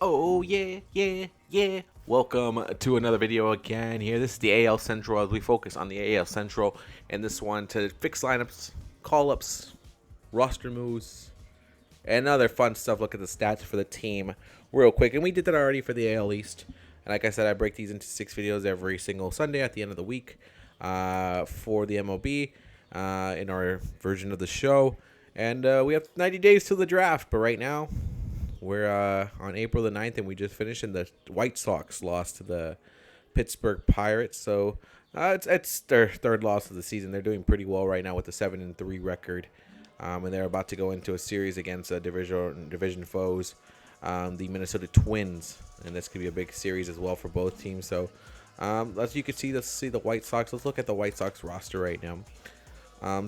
Oh yeah. Welcome to another video again here. This is the AL Central as we focus on the AL Central and this one to fix lineups, call-ups, roster moves, and other fun stuff. Look at the stats for the team real quick. And we did that already for the AL East. And like I said, I break these into 6 videos every single Sunday at the end of the week for the MLB in our version of the show. And we have 90 days till the draft. But right now, we're on April the 9th, and we just finished, and the White Sox lost to the Pittsburgh Pirates. So it's their third loss of the season. They're doing pretty well right now with a 7-3 record, and they're about to go into a series against division foes, the Minnesota Twins, and this could be a big series as well for both teams. So as you can see, let's see the White Sox. Let's look at the White Sox roster right now.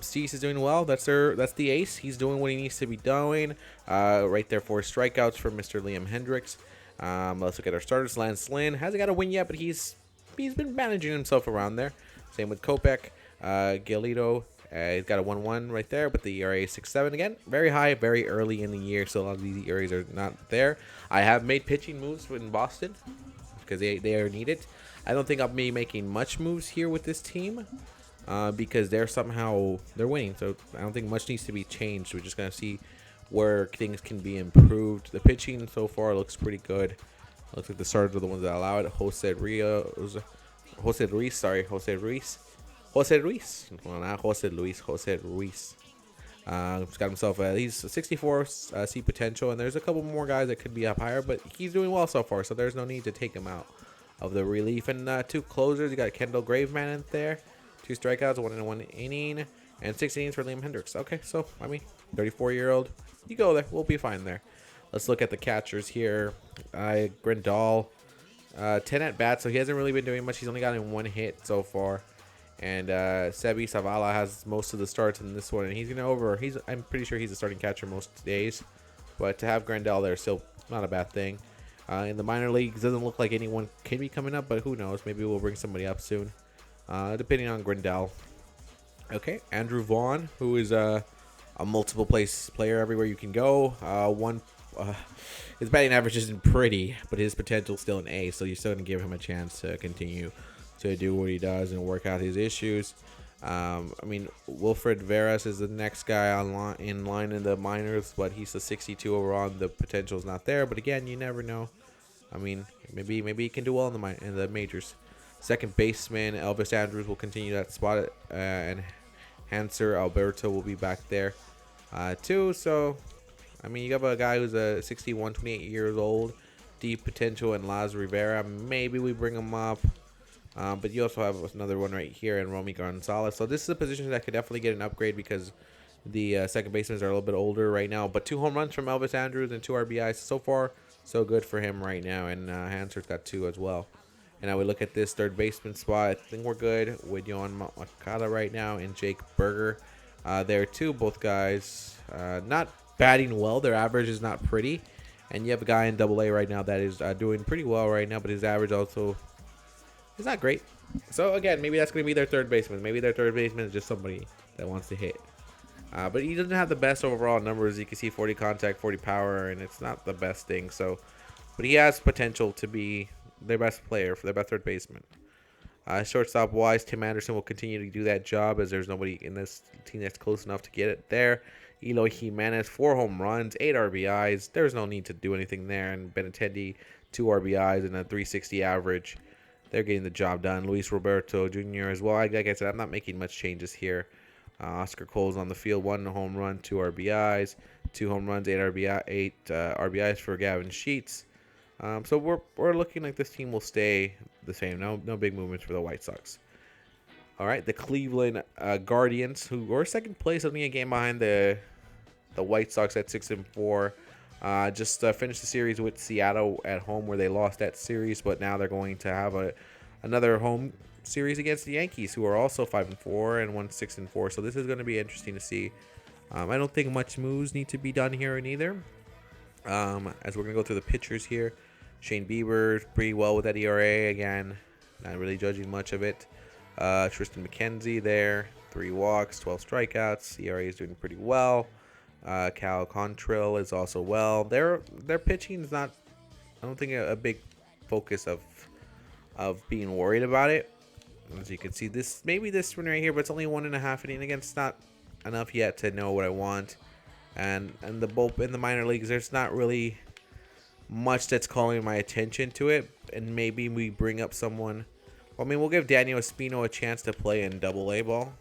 Cease is doing well. That's the ace. He's doing what he needs to be doing. Right there, 4 strikeouts for Mr. Liam Hendricks. Let's look at our starters. Lance Lynn hasn't got a win yet, but he's been managing himself around there. Same with Kopech. Giolito, he's got a 1-1 right there, but the ERA is 6.7 again. Very high, very early in the year, so a lot of these ERAs are not there. I have made pitching moves in Boston because they are needed. I don't think I'll be making much moves here with this team. Because they're winning, so I don't think much needs to be changed. We're just gonna see where things can be improved. The pitching so far looks pretty good. Looks like the starters are the ones that allow it. Jose Ruiz. Well, not Jose Luis. Jose Ruiz. He's got himself. He's 64 C potential, and there's a couple more guys that could be up higher, but he's doing well so far, so there's no need to take him out of the relief. And 2 closers. You got Kendall Graveman in there. 2 strikeouts, 1 inning, and 6 innings for Liam Hendricks. Okay, so, 34-year-old, you go there. We'll be fine there. Let's look at the catchers here. Grandal, 10 at-bats, so he hasn't really been doing much. He's only gotten 1 hit so far. And Sebi Zavala has most of the starts in this one, and he's I'm pretty sure he's a starting catcher most days. But to have Grandal there is still not a bad thing. In the minor leagues, doesn't look like anyone can be coming up, but who knows? Maybe we'll bring somebody up soon. Depending on Grandal. Okay, Andrew Vaughn, who is a multiple place player everywhere you can go. His batting average isn't pretty, but his potential is still an A, so you're still going to give him a chance to continue to do what he does and work out his issues. Wilfred Veras is the next guy in line in the minors, but he's a 62 overall, and the potential is not there. But again, you never know. Maybe he can do well in the majors. Second baseman Elvis Andrews will continue that spot, and Hanser Alberto will be back there too. So, you have a guy who's a 61, 28 years old, deep potential, and Laz Rivera. Maybe we bring him up, but you also have another one right here in Romy Gonzalez. So this is a position that could definitely get an upgrade because the second basemen are a little bit older right now. But 2 home runs from Elvis Andrews and 2 RBIs so far, so good for him right now. And Hanser's got 2 as well. And I would look at this third baseman spot. I think we're good with Yohan Makata right now and Jake Berger. There too, both guys not batting well. Their average is not pretty. And you have a guy in AA right now that is doing pretty well right now, but his average also is not great. So again, maybe that's going to be their third baseman. Maybe their third baseman is just somebody that wants to hit. But he doesn't have the best overall numbers. You can see 40 contact, 40 power, and it's not the best thing. So, but he has potential to be their best player, for their best third baseman. Shortstop wise, Tim Anderson will continue to do that job as there's nobody in this team that's close enough to get it there. Eloy Jimenez, 4 home runs, 8 RBIs. There's no need to do anything there. And Benintendi, 2 RBIs and a 360 average. They're getting the job done. Luis Roberto Jr. as well. Like I said, I'm not making much changes here. Oscar Cole's on the field, 1 home run, 2 RBIs, 2 home runs, 8 RBIs for Gavin Sheets. So we're looking like this team will stay the same. No big movements for the White Sox. All right, the Cleveland Guardians, who are second place, only a game behind the White Sox at 6-4. Just finished the series with Seattle at home, where they lost that series, but now they're going to have another home series against the Yankees, who are also 5-4 and 6-4. So this is going to be interesting to see. I don't think much moves need to be done here either. As we're going to go through the pitchers here. Shane Bieber pretty well with that ERA. Again, not really judging much of it. Tristan McKenzie there. 3 walks, 12 strikeouts. ERA is doing pretty well. Cal Contrail is also well. Their pitching is not I don't think a big focus of being worried about it. As you can see, this one right here, but it's only 1.5 inning. Again, it's not enough yet to know what I want. And the both in the minor leagues, there's not really much that's calling my attention to it. And maybe we bring up someone. Well, I mean, we'll give Daniel Espino a chance to play in Double-A ball,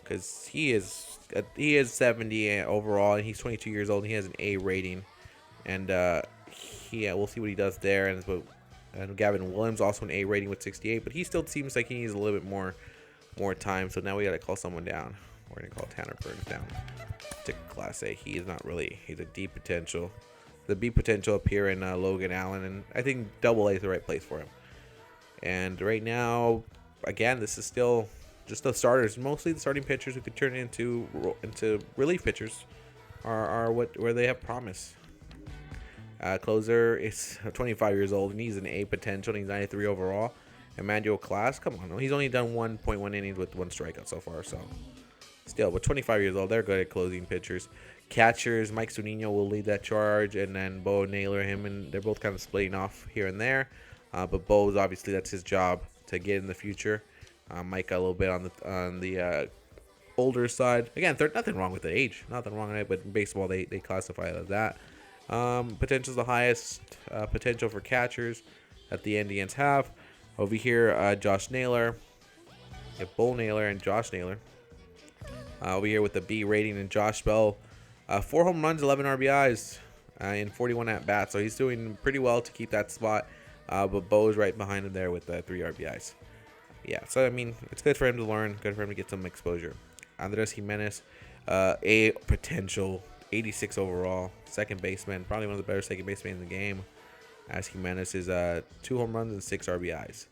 because he is 70 overall, and he's 22 years old. And he has an A rating, and we'll see what he does there. And Gavin Williams also an A rating with 68, but he still seems like he needs a little bit more time. So now we got to call someone down. We're gonna call Tanner Burns down to Class A. He is not really. He's a D potential. The B potential up here in Logan Allen, and I think Double-A is the right place for him. And right now, again, this is still just the starters. Mostly the starting pitchers who could turn into relief pitchers are where they have promise. Closer is 25 years old, and he's an A potential, and he's 93 overall. Emmanuel Class, come on, he's only done 1.1 innings with 1 strikeout so far, so still, but 25 years old, they're good at closing pitchers. Catchers, Mike Zunino will lead that charge, and then Bo Naylor, and they're both kind of splitting off here and there. But Bo's obviously that's his job to get in the future. Mike a little bit on the older side. Again, there's nothing wrong with the age, nothing wrong with it. But in baseball, they classify it as that. Potential's the highest potential for catchers that the Indians have. Over here, Josh Naylor, Bo Naylor, and Josh Naylor. Over here with the B rating, and Josh Bell, 4 home runs, 11 RBIs, in 41 at bats. So he's doing pretty well to keep that spot. But Bo's right behind him there with 3 RBIs. Yeah, so I mean, it's good for him to learn, good for him to get some exposure. Andres Jimenez, A potential, 86 overall, second baseman, probably one of the better second basemen in the game. As Jimenez is 2 home runs and 6 RBIs.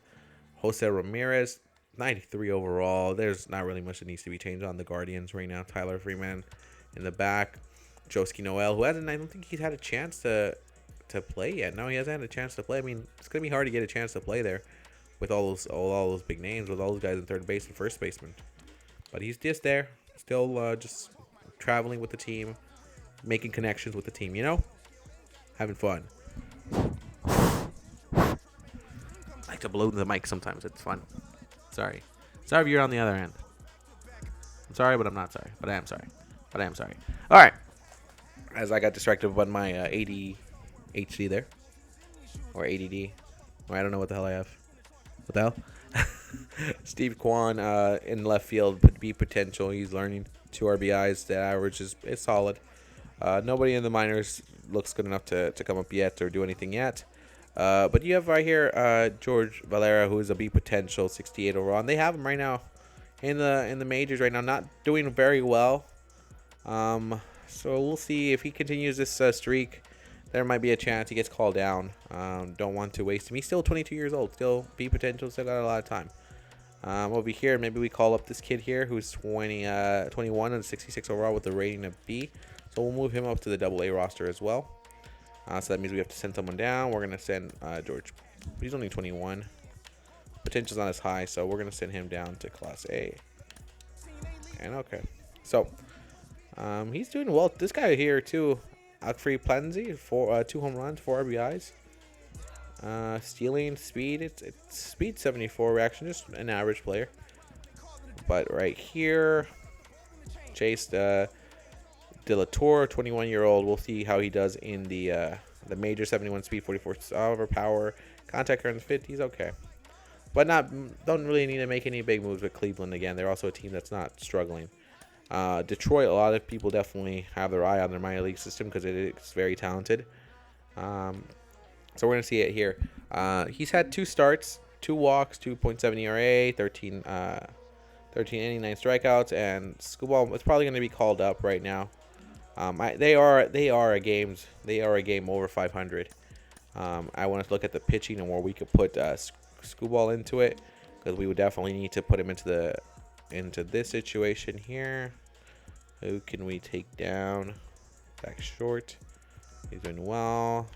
Jose Ramirez, 93 overall. There's not really much that needs to be changed on the Guardians right now. Tyler Freeman in the back. Joski Noel, who I don't think he's had a chance to play yet. No, he hasn't had a chance to play. I mean, it's gonna be hard to get a chance to play there with all those big names, with all those guys in third base and first baseman. But he's just there, still just traveling with the team, making connections with the team. Having fun. I like to blow the mic sometimes. It's fun. Sorry if you're on the other end. I'm sorry, but I'm not sorry. But I am sorry. All right. As I got distracted by my ADHD there, or ADD, or I don't know what the hell I have. What the hell? Steve Kwan in left field, B potential. He's learning 2 RBIs. The average is solid. Nobody in the minors looks good enough to come up yet or do anything yet. But you have right here George Valera, who is a B potential, 68 overall. And they have him right now in the majors right now, not doing very well. So we'll see if he continues this streak. There might be a chance he gets called down. Don't want to waste him. He's still 22 years old, still B potential, still got a lot of time. Over here, maybe we call up this kid here who's 21 and 66 overall with a rating of B. So we'll move him up to the Double-A roster as well. So that means we have to send someone down. We're going to send George. He's only 21. Potential's not as high, so we're going to send him down to Class A. And okay. So he's doing well. This guy here, too, Alfred Planzi, 2 home runs, 4 RBIs. Stealing, speed. It's speed 74 reaction, just an average player. But right here, Chase De La Tour, 21-year-old. We'll see how he does in the major. 71 speed, 44 power, contact current 50s. Okay, but don't really need to make any big moves with Cleveland again. They're also a team that's not struggling. Detroit, a lot of people definitely have their eye on their minor league system because it is very talented. So we're gonna see it here. He's had 2 starts, 2 walks, 2.7 ERA, 13 inning, 9 strikeouts, and Scuball is probably gonna be called up right now. They are a game over 500. I want to look at the pitching and where we could put Scuball into it, because we would definitely need to put him into this situation here. Who can we take down? Back short. He's doing well.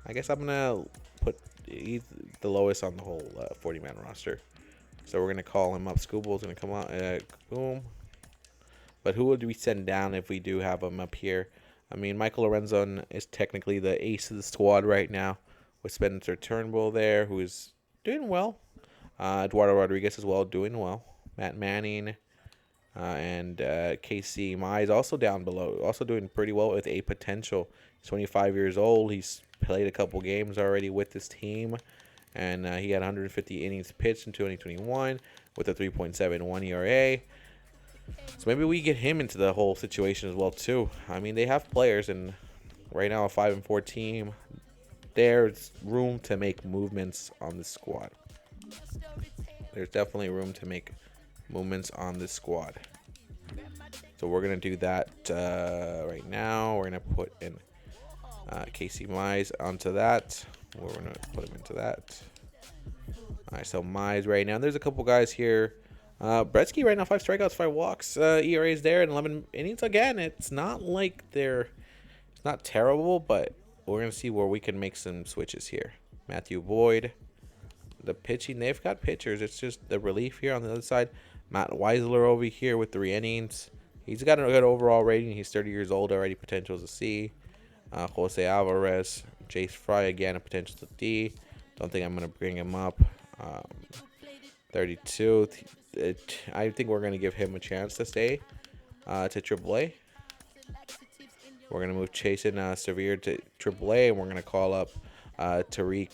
I guess I'm gonna put he's the lowest on the whole 40-man roster. So we're gonna call him up. Scuball's gonna come out. Boom. But who would we send down if we do have him up here? I mean, Michael Lorenzen is technically the ace of the squad right now, with Spencer Turnbull there, who is doing well. Eduardo Rodriguez as well, doing well. Matt Manning and Casey Mize also down below, also doing pretty well with a potential. He's 25 years old. He's played a couple games already with this team, and he had 150 innings pitched in 2021 with a 3.71 ERA. So maybe we get him into the whole situation as well too. I mean, they have players, and right now a 5-4 team. There's room to make movements on this squad. There's definitely room to make movements on this squad. So we're gonna do that right now. We're gonna put in Casey Mize onto that. We're gonna put him into that. All right, so Mize right now. There's a couple guys here. Bretsky right now, 5 strikeouts, 5 walks. ERA's there, and 11 innings again. It's not like it's not terrible, but we're going to see where we can make some switches here. Matthew Boyd. The pitching, they've got pitchers. It's just the relief here on the other side. Matt Weisler over here with 3 innings. He's got a good overall rating. He's 30 years old already, potential to C. Jose Alvarez. Jace Fry again, a potential to D. Don't think I'm going to bring him up. 32. I think we're going to give him a chance to stay to AAA. We're going to move Chasen Severe to AAA, and we're going to call up Tariq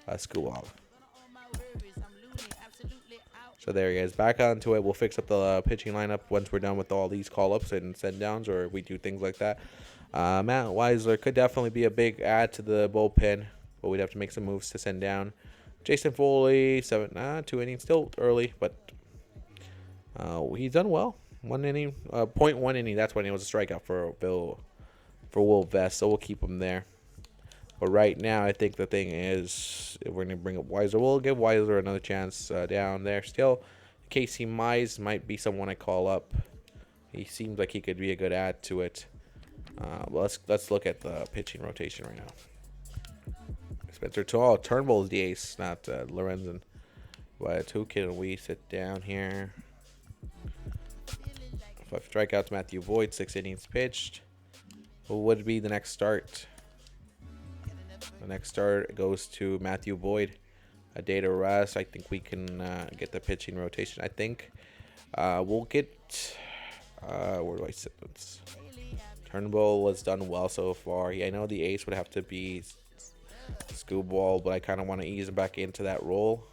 Skubal. So there he is. Back onto it. We'll fix up the pitching lineup once we're done with all these call-ups and send-downs, or we do things like that. Matt Weisler could definitely be a big add to the bullpen, but we'd have to make some moves to send down. Jason Foley, 2 innings, still early, but he's done well. 1 inning, 0.1 inning. That's when it was a strikeout for Will Vest, so we'll keep him there. But right now, I think the thing is, if we're gonna bring up Weiser, we'll give Weiser another chance down there. Still, Casey Mize might be someone I call up. He seems like he could be a good add to it. Well, let's look at the pitching rotation right now. Spencer Turnbull is the ace, not Lorenzen. But who can we sit down here? 5 strikeouts, Matthew Boyd, 6 innings pitched. Who would be the next start? The next start goes to Matthew Boyd. A day to rest. I think we can get the pitching rotation. I think we'll get... where do I sit this? Turnbull has done well so far. I know the ace would have to be Skubal, but I kind of want to ease him back into that role.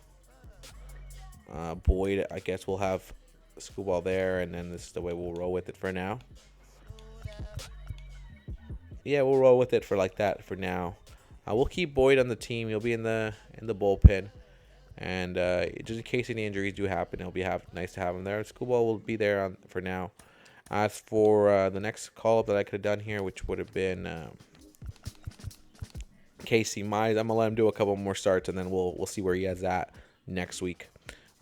Boyd, I guess we'll have Skubal there, and then this is the way we'll roll with it for now. Yeah, we'll roll with it for like that for now. We'll keep Boyd on the team. He'll be in the bullpen, and just in case any injuries do happen, it'll be nice to have him there. Skubal will be there for now. As for the next call-up that I could have done here, which would have been Casey Mize, I'm gonna let him do a couple more starts, and then we'll see where he has at next week.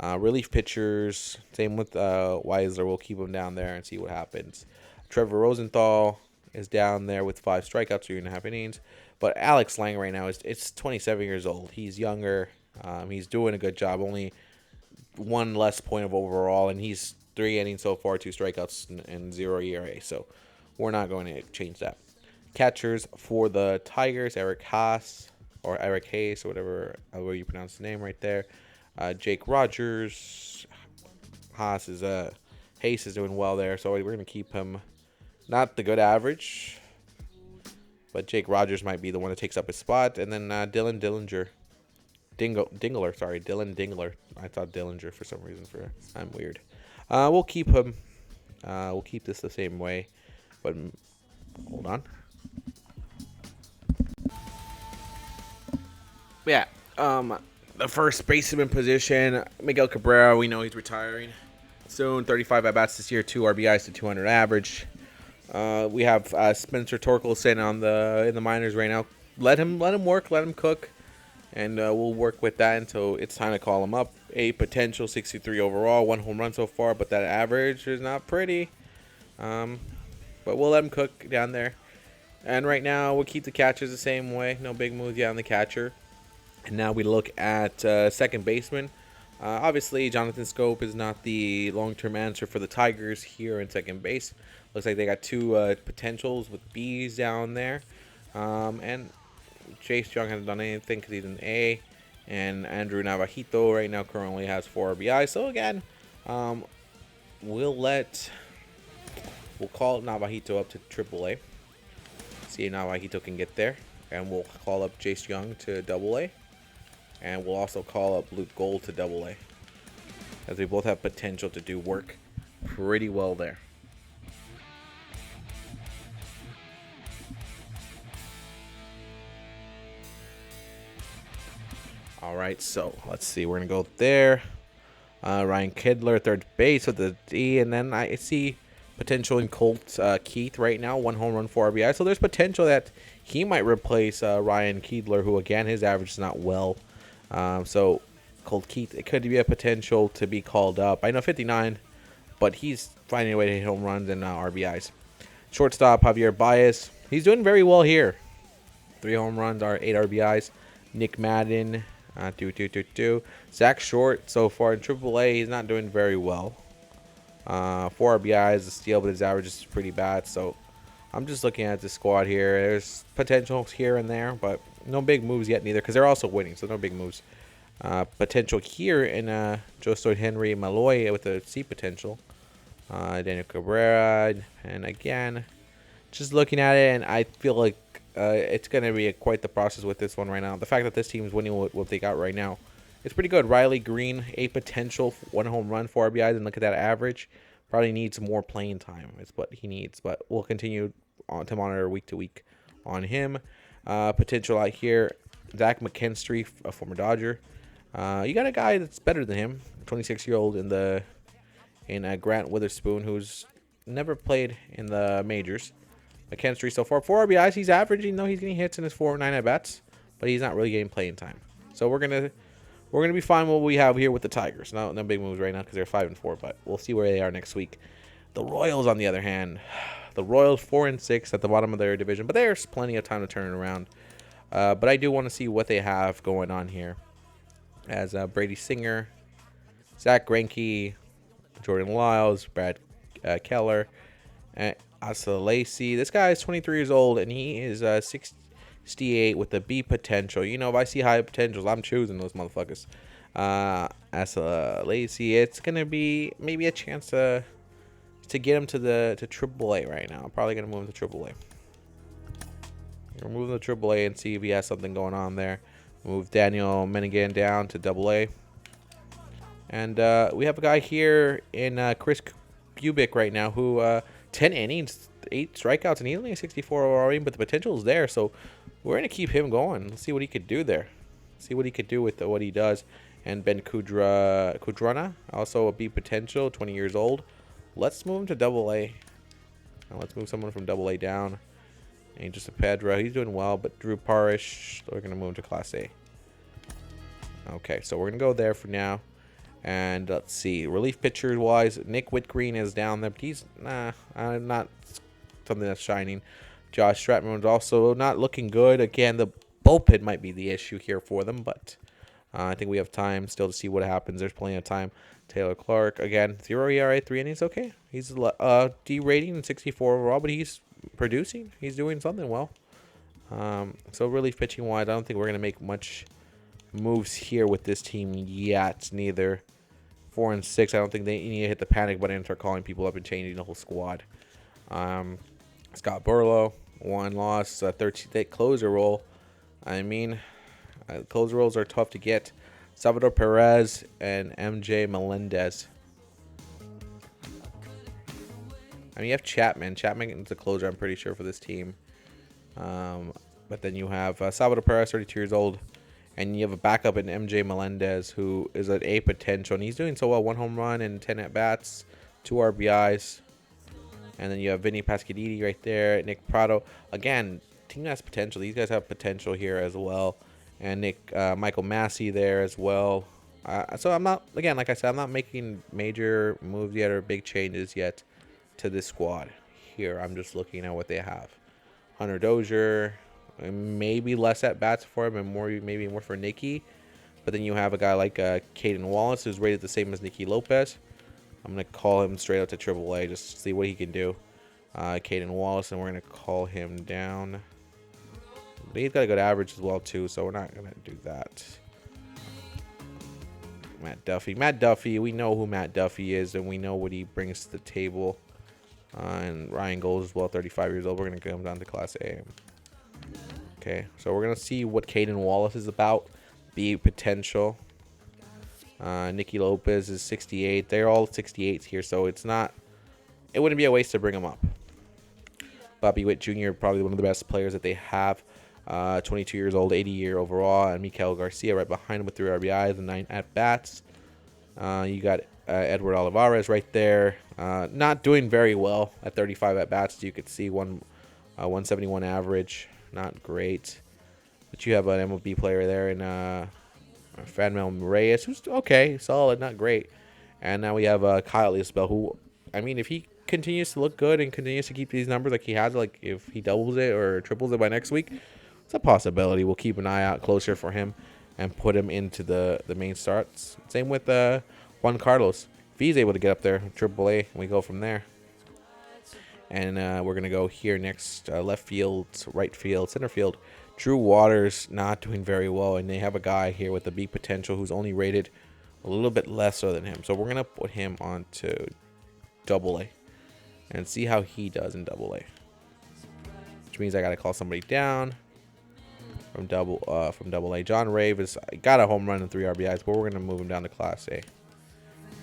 Relief pitchers, same with Weisler. We'll keep him down there and see what happens. Trevor Rosenthal is down there with 5 strikeouts, 3.5 innings. But Alex Lang right now is 27 years old. He's younger. He's doing a good job. Only 1 less point of overall, and he's 3 innings so far, 2 strikeouts and 0 ERA. So we're not going to change that. Catchers for the Tigers, Eric Haas or Eric Hayes or whatever you pronounce the name right there. Jake Rogers. Hayes is doing well there, so we're going to keep him. Not the good average, but Jake Rogers might be the one that takes up his spot. And then Dylan Dingler. I thought Dillinger for some reason. I'm weird. We'll keep him. We'll keep this the same way. But hold on. Yeah. The first baseman position, Miguel Cabrera. We know he's retiring soon. 35 at bats this year, 2 RBIs to 200 average. We have Spencer Torkelson in the minors right now. Let him work, let him cook, and we'll work with that until it's time to call him up. A potential 63 overall, 1 home run so far, but that average is not pretty. But we'll let him cook down there. And right now we'll keep the catchers the same way. No big moves yet on the catcher. And now we look at second baseman. Obviously, Jonathan Scope is not the long-term answer for the Tigers here in second base. Looks like they got two potentials with Bs down there. And Chase Young hasn't done anything because he's an A. And Andrew Navajito right now currently has 4 RBI. So again, um, we'll call Navajito up to AAA. See if Navajito can get there. And we'll call up Chase Young to AA. And we'll also call up Luke Gold to AA. As they both have potential to do work pretty well there. All right, so let's see. We're going to go there. Ryan Kidler, third base with the D. And then I see potential in Colt Keith right now. 1 home run, 4 RBI. So there's potential that he might replace Ryan Kidler, who, again, his average is not well. So Colt Keith, it could be a potential to be called up. I know 59, but he's finding a way to hit home runs and RBIs. Shortstop, Javier Baez. He's doing very well here. 3 home runs are 8 RBIs. Nick Madden, Zach Short, so far in AAA, he's not doing very well. 4 RBIs, a steal, but his average is pretty bad. So I'm just looking at the squad here. There's potential here and there, but no big moves yet neither, because they're also winning, so no big moves. Potential here in Joe Henry Malloy with a C potential. Daniel Cabrera, and again, just looking at it, and I feel like it's going to be quite the process with this one right now. The fact that this team is winning what they got right now, it's pretty good. Riley Green, a potential 1 home run, 4 RBIs, and look at that average. Probably needs more playing time. It's what he needs, but we'll continue to monitor week to week on him. Potential out here, Zach McKinstry, a former Dodger. You got a guy that's better than him, 26-year-old in Grant Witherspoon, who's never played in the majors. McKinstry so far, 4 RBIs. He's averaging, though. He's getting hits in his 4 or 9 at bats, but he's not really getting playing time. So we're gonna be fine what we have here with the Tigers. No big moves right now because they're 5-4, but we'll see where they are next week. The Royals, on the other hand, the Royals 4-6 at the bottom of their division, but there's plenty of time to turn it around. But I do want to see what they have going on here, as Brady Singer, Zach Greinke, Jordan Lyles, Brad Keller, and Asa Lacey. This guy is 23 years old, and he is 68 with the B potential. You know, if I see high potentials, I'm choosing those motherfuckers. Asa Lacey, it's going to be maybe a chance to get him to AAA right now. I'm probably going to move him to AAA. We're moving to AAA and see if he has something going on there. Move Daniel Menigan down to AA. And we have a guy here in Chris Kubik right now who 10 innings, 8 strikeouts, and he's only a 64 overall rating, but the potential is there. So we're going to keep him going. Let's see what he could do there. See what he could do with what he does. And Ben Kudrana, also a B potential, 20 years old. Let's move him to AA. Now let's move someone from AA down. And just a Pedro, he's doing well, but Drew Parrish, we're going to move him to Class A. Okay, so we're going to go there for now. And let's see, relief pitcher wise, Nick Whitgreen is down there, but he's not something that's shining. Josh Stratman is also not looking good. Again, the bullpen might be the issue here for them, but I think we have time still to see what happens. There's plenty of time. Taylor Clark, again, 0 ERA, 3 innings, okay. He's D rating and 64 overall, but he's producing. He's doing something well. So relief pitching wise, I don't think we're going to make much moves here with this team yet. Neither 4-6. I don't think they need to hit the panic button and start calling people up and changing the whole squad. Scott Burlow, 1 loss, 13 closer role. I mean, closer roles are tough to get. Salvador Perez and MJ Melendez. I mean, you have Chapman. Chapman is the closer, I'm pretty sure, for this team. But then you have Salvador Perez, 32 years old. And you have a backup in MJ Melendez, who is at A potential. And he's doing so well. 1 home run and 10 at-bats, 2 RBIs. And then you have Vinny Pasquadini right there. Nick Prado. Again, team has potential. These guys have potential here as well. And Michael Massey there as well. So I'm not, again, like I said, I'm not making major moves yet or big changes yet to this squad here. I'm just looking at what they have. Hunter Dozier, maybe less at bats for him and maybe more for Nicky. But then you have a guy like Caden Wallace, who's rated the same as Nicky Lopez. I'm going to call him straight up to AAA just to see what he can do. Caden Wallace, and we're going to call him down. But he's got a good average as well, too, so we're not going to do that. Matt Duffy. Matt Duffy, we know who Matt Duffy is, and we know what he brings to the table. And Ryan Gold as well, 35 years old. We're going to come down to Class A. Okay, so we're going to see what Caden Wallace is about. The potential. Nicky Lopez is 68. They're all 68s here, so it wouldn't be a waste to bring them up. Bobby Witt Jr., probably one of the best players that they have. 22 years old, 80-year overall. And Mikael Garcia right behind him with 3 RBIs and 9 at-bats. You got Edward Olivares right there. Not doing very well at 35 at-bats. You could see 171 average. Not great. But you have an MLB player there in Franmil Reyes, who's okay, solid, not great. And now we have Kyle Isbell, who, I mean, if he continues to look good and continues to keep these numbers like he has, like if he doubles it or triples it by next week, it's a possibility. We'll keep an eye out closer for him and put him into the main starts. Same with Juan Carlos. If he's able to get up there, AAA, we go from there. And we're going to go here next, left field, right field, center field. Drew Waters not doing very well, and they have a guy here with the big potential who's only rated a little bit lesser than him. So we're going to put him onto AA and see how he does in AA. Which means I got to call somebody down from AA. John Rave has got a home run and 3 RBIs, but we're going to move him down to Class A.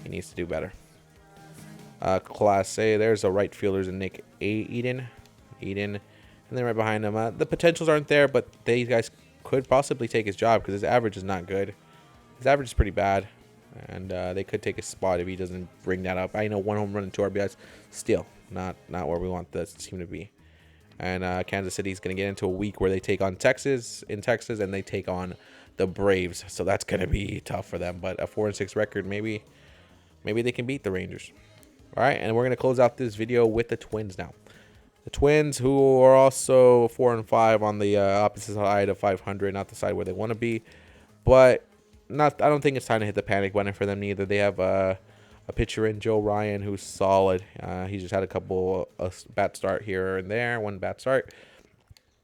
He needs to do better. Class A, there's a right fielder's Nick Eden. And then right behind him, the potentials aren't there, but these guys could possibly take his job because his average is not good. His average is pretty bad, and they could take his spot if he doesn't bring that up. I know 1 home run and 2 RBIs, still not where we want this team to be. And Kansas City is going to get into a week where they take on Texas, and they take on the Braves. So that's going to be tough for them. But a 4-6 record, maybe they can beat the Rangers. All right, and we're going to close out this video with the Twins now. The Twins, who are also 4-5 on the opposite side of 500, not the side where they want to be, but I don't think it's time to hit the panic button for them neither. They have a pitcher in Joe Ryan who's solid. He just had a couple bat start here and there, 1 bat start,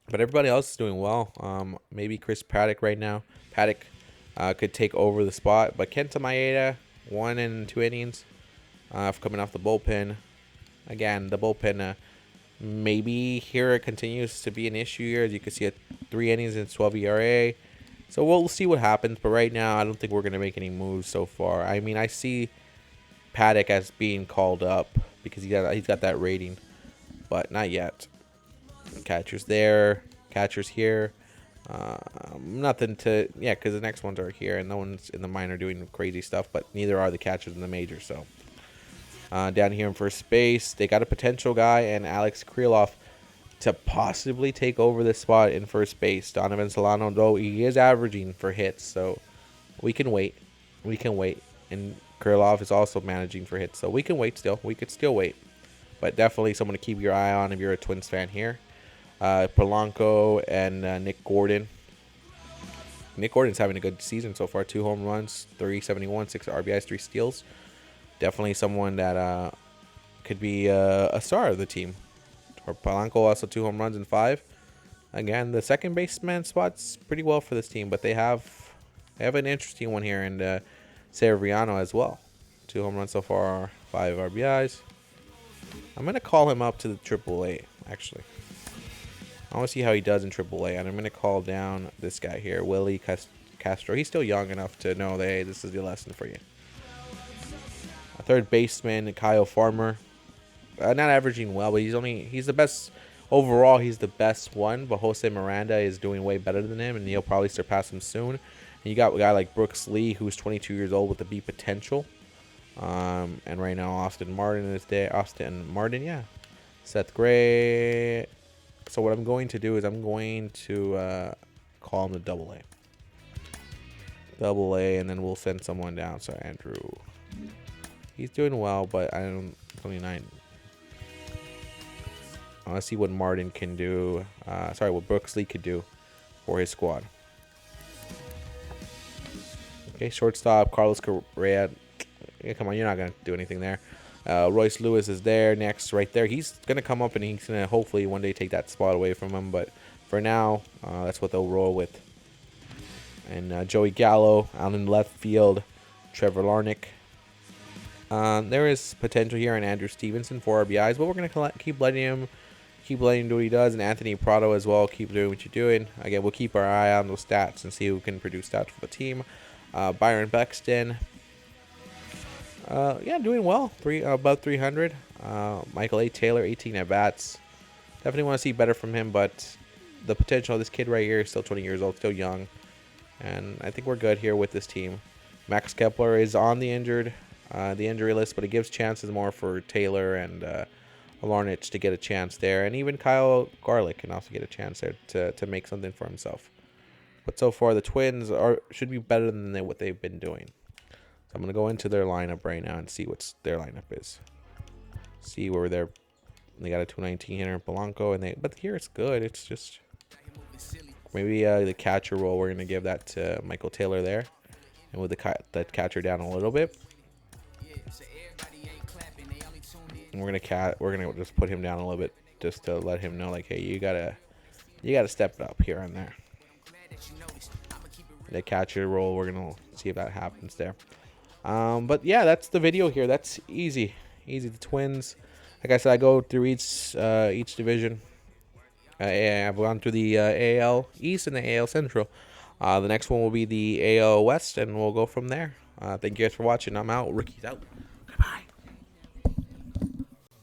but everybody else is doing well. Maybe Chris Paddock right now. Paddock could take over the spot, but Kenta Maeda, 1 and 2 innings coming off the bullpen. Again, the bullpen. Maybe here it continues to be an issue here. As you can see, at 3 innings and 12 ERA. So we'll see what happens. But right now, I don't think we're going to make any moves so far. I mean, I see Paddock as being called up because he's got that rating. But not yet. Catcher's there. Catcher's here. Nothing to... Yeah, because the next ones are here. And no one's in the minor doing crazy stuff. But neither are the catchers in the major, so... down here in first base, they got a potential guy and Alex Krylov to possibly take over this spot in first base. Donovan Solano, though, he is averaging for hits, so we can wait. And Krylov is also managing for hits, so we can wait still. We could still wait. But definitely someone to keep your eye on if you're a Twins fan here. Polanco and Nick Gordon. Nick Gordon's having a good season so far. 2 home runs, 371, 6 RBIs, 3 steals. Definitely someone that could be a star of the team. Or Polanco also 2 home runs and 5. Again, the second baseman spot's pretty well for this team, but they have an interesting one here in Severiano as well. 2 home runs so far, 5 RBIs. I'm gonna call him up to the AAA. Actually, I want to see how he does in AAA, and I'm gonna call down this guy here, Willie Castro. He's still young enough to know that, hey, this is the lesson for you. A third baseman, Kyle Farmer. Not averaging well, but he's the best overall. He's the best one, but Jose Miranda is doing way better than him, and he'll probably surpass him soon. And you got a guy like Brooks Lee, who's 22 years old with the B potential. And right now, Austin Martin is there. Yeah. Seth Gray. So what I'm going to do is I'm going to call him to AA, and then we'll send someone down. So Andrew. He's doing well, but I don't... 29. I want to see what Martin can do. What Brooks Lee could do for his squad. Okay, shortstop, Carlos Correa. Yeah, come on, you're not going to do anything there. Royce Lewis is there next, right there. He's gonna come up and he's gonna hopefully one day take that spot away from him. But for now, that's what they'll roll with. And Joey Gallo out in left field, Trevor Larnach. There is potential here in Andrew Stevenson, 4 RBIs, but we're gonna keep letting him do what he does, and Anthony Prado as well. Keep doing what you're doing. Again, we'll keep our eye on those stats and see who can produce stats for the team. Byron Buxton, yeah, doing well. About 300. Michael A. Taylor, 18 at bats. Definitely want to see better from him, but the potential of this kid right here is still 20 years old, still young, and I think we're good here with this team. Max Kepler is on the injury list, but it gives chances more for Taylor and Larnach to get a chance there, and even Kyle Garlick can also get a chance there to make something for himself. But so far, the Twins should be better than what they've been doing. So I'm gonna go into their lineup right now and see what their lineup is. See where they got a 219 hitter, Polanco, but here it's good. It's just maybe the catcher role. We're gonna give that to Michael Taylor there, and with the catcher down a little bit. And we're gonna just put him down a little bit just to let him know, like, hey, you gotta step it up here and there. The catcher role, we're gonna see if that happens there. But yeah, that's the video here. That's easy. The Twins. Like I said, I go through each division. I've gone through the AL East and the AL Central. The next one will be the AL West, and we'll go from there. Thank you guys for watching. I'm out. Ricky's out. Goodbye.